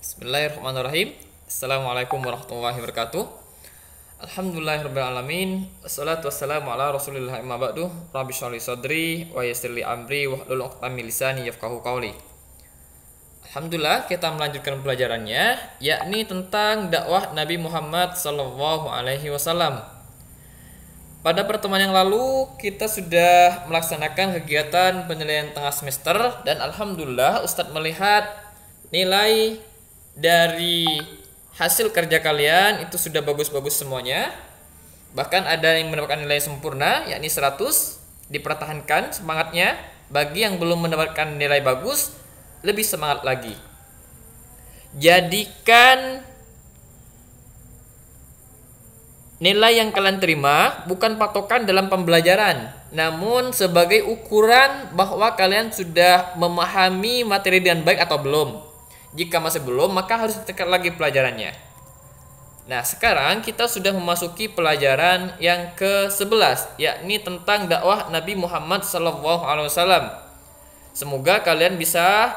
Bismillahirrahmanirrahim. Assalamualaikum warahmatullahi wabarakatuh. Alhamdulillahirrahmanirrahim. Wassalatu wassalamu ala rasulillah amma ba'du. Rabbi shrah li sadri wa yassir li amri wahlul 'uqdatam min lisani yafqahu qawli. Alhamdulillah, kita melanjutkan pelajarannya, yakni tentang dakwah Nabi Muhammad sallallahu alaihi wasallam. Pada pertemuan yang lalu kita sudah melaksanakan kegiatan penilaian tengah semester dan alhamdulillah Ustadz melihat nilai dari hasil kerja kalian itu sudah bagus-bagus semuanya. Bahkan ada yang mendapatkan nilai sempurna yakni 100. Dipertahankan semangatnya. Bagi yang belum mendapatkan nilai bagus, lebih semangat lagi. Jadikan nilai yang kalian terima bukan patokan dalam pembelajaran, namun sebagai ukuran bahwa kalian sudah memahami materi dengan baik atau belum. Jika masih belum, maka harus ditingkatkan lagi pelajarannya. Nah, sekarang kita sudah memasuki pelajaran yang ke-11, yakni tentang dakwah Nabi Muhammad SAW. Semoga kalian bisa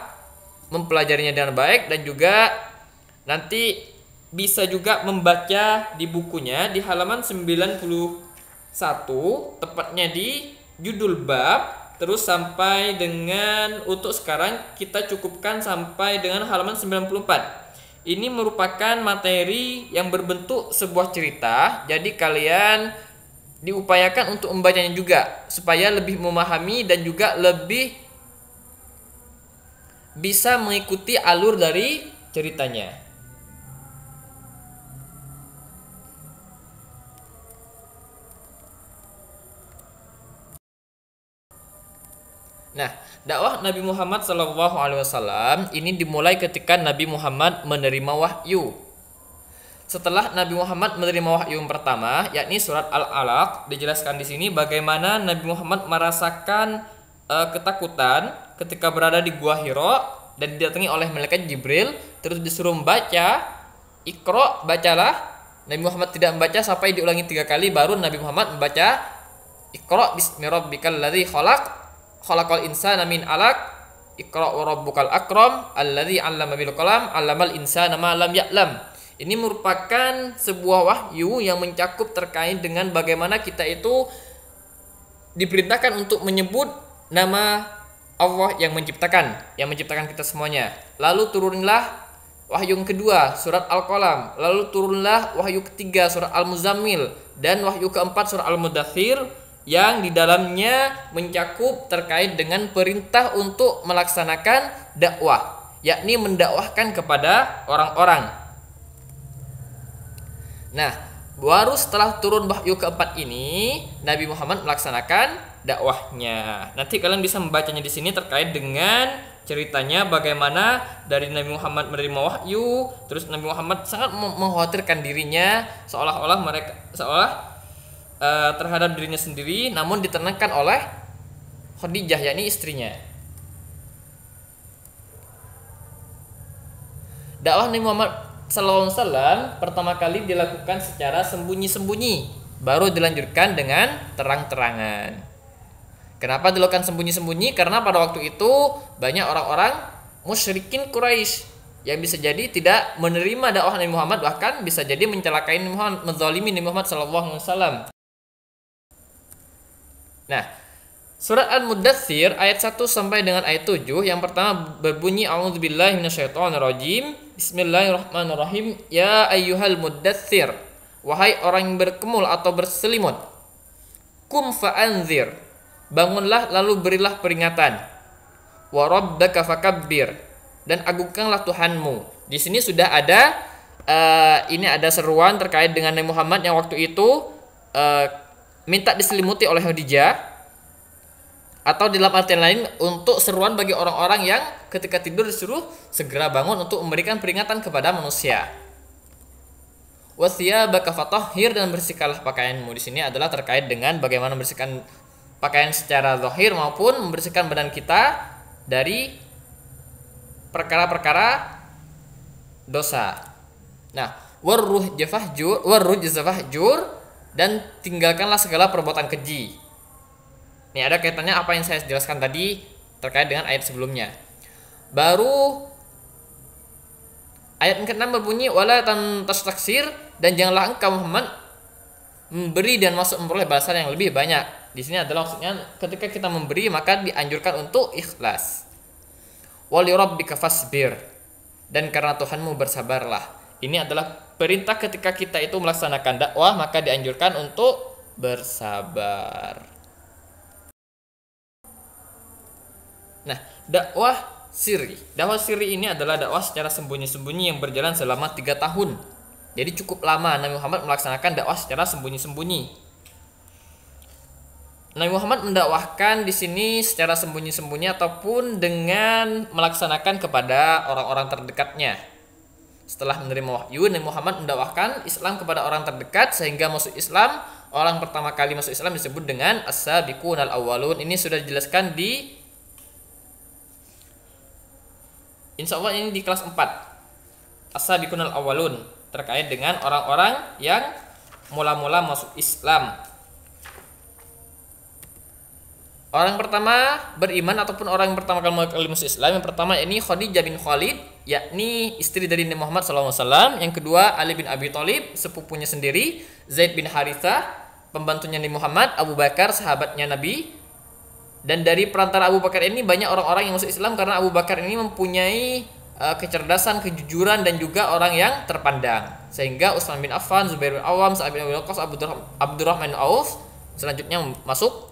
mempelajarinya dengan baik dan juga nanti bisa juga membaca di bukunya di halaman 91, tepatnya di judul bab. Terus sampai dengan untuk sekarang kita cukupkan sampai dengan halaman 94. Ini merupakan materi yang berbentuk sebuah cerita. Jadi kalian diupayakan untuk membacanya juga supaya lebih memahami dan juga lebih bisa mengikuti alur dari ceritanya. Nah, dakwah Nabi Muhammad SAW ini dimulai ketika Nabi Muhammad menerima wahyu. Setelah Nabi Muhammad menerima wahyu yang pertama, yakni surat Al-Alaq, dijelaskan di sini bagaimana Nabi Muhammad merasakan ketakutan ketika berada di Gua Hira dan didatangi oleh malaikat Jibril, terus disuruh membaca, Iqra, bacalah. Nabi Muhammad tidak membaca sampai diulangi 3 kali, baru Nabi Muhammad membaca, Iqra bismi rabbikal ladzi khalaq. Khalaqal insana min 'alaq, Iqra wa rabbukal akram, alladzi 'allama bil qalam, 'allamal insana ma lam ya'lam. Ini merupakan sebuah wahyu yang mencakup terkait dengan bagaimana kita itu diperintahkan untuk menyebut nama Allah yang menciptakan kita semuanya. Lalu turunlah wahyu yang kedua, surat Al-Qalam. Lalu turunlah wahyu ketiga, surat Al-Muzammil, dan wahyu keempat, surat Al-Mudaththir, yang di dalamnya mencakup terkait dengan perintah untuk melaksanakan dakwah, yakni mendakwahkan kepada orang-orang. Nah, baru setelah turun wahyu keempat ini, Nabi Muhammad melaksanakan dakwahnya. Nanti kalian bisa membacanya di sini terkait dengan ceritanya bagaimana dari Nabi Muhammad menerima wahyu, terus Nabi Muhammad sangat mengkhawatirkan dirinya seolah-olah terhadap dirinya sendiri, namun ditenangkan oleh Khadijah, yakni istrinya. Dakwah Nabi Muhammad SAW pertama kali dilakukan secara sembunyi-sembunyi, baru dilanjutkan dengan terang-terangan. Kenapa dilakukan sembunyi-sembunyi? Karena pada waktu itu banyak orang-orang musyrikin Quraisy yang bisa jadi tidak menerima dakwah Nabi Muhammad, bahkan bisa jadi mencelakai Nabi Muhammad, menzalimi Nabi Muhammad SAW. Nah, surat Al-Mudaththir ayat 1 sampai dengan ayat 7 yang pertama berbunyi A'udzubillahi minasyaitonirrajim. Bismillahirrahmanirrahim. Ya ayyuhal mudaththir, wahai orang yang berkemul atau berselimut. Qum fa'anzir, bangunlah lalu berilah peringatan. Wa rabbaka fakabbir, dan agungkanlah Tuhanmu. Di sini sudah ada ini ada seruan terkait dengan Nabi Muhammad yang waktu itu minta diselimuti oleh Khadijah, atau dalam artian lain untuk seruan bagi orang-orang yang ketika tidur disuruh segera bangun untuk memberikan peringatan kepada manusia. Wathiyabaka fatahhir, dan bersihkanlah pakaianmu. Di sini adalah terkait dengan bagaimana membersihkan pakaian secara zahir maupun membersihkan badan kita dari perkara-perkara dosa. Nah, warrujzafahjur, dan tinggalkanlah segala perbuatan keji. Ini ada kaitannya apa yang saya jelaskan tadi terkait dengan ayat sebelumnya. Baru Ayat yang ke-6 berbunyi wala tastaksir, dan janganlah engkau Muhammad memberi dan masuk memperoleh balasan yang lebih banyak. Di sini adalah maksudnya ketika kita memberi maka dianjurkan untuk ikhlas. Wali rabbika fasbir, dan karena Tuhanmu bersabarlah. Ini adalah perintah ketika kita itu melaksanakan dakwah maka dianjurkan untuk bersabar. Nah, dakwah sirri. Dakwah sirri ini adalah dakwah secara sembunyi-sembunyi yang berjalan selama 3 tahun. Jadi cukup lama Nabi Muhammad melaksanakan dakwah secara sembunyi-sembunyi. Nabi Muhammad mendakwahkan di sini secara sembunyi-sembunyi ataupun dengan melaksanakan kepada orang-orang terdekatnya. Setelah menerima wahyu, Nabi Muhammad mendakwahkan Islam kepada orang terdekat sehingga masuk Islam. Orang pertama kali masuk Islam disebut dengan as-sabiqunal awwalun. Ini sudah dijelaskan di insya Allah ini di kelas 4 as-sabiqunal awwalun, terkait dengan orang-orang yang mula-mula masuk Islam. Orang pertama beriman ataupun orang yang pertama kali masuk Islam, yang pertama ini Khadijah bin Khalid, yakni istri dari Nabi Muhammad SAW. Yang kedua Ali bin Abi Thalib, sepupunya sendiri. Zaid bin Harithah, pembantunya Nabi Muhammad. Abu Bakar, sahabatnya Nabi. Dan dari perantara Abu Bakar ini banyak orang-orang yang masuk Islam karena Abu Bakar ini mempunyai kecerdasan, kejujuran, dan juga orang yang terpandang. Sehingga Utsman bin Affan, Zubair bin Awam, Sa'ad bin Abi Waqqas, Abdurrahman bin Auf selanjutnya masuk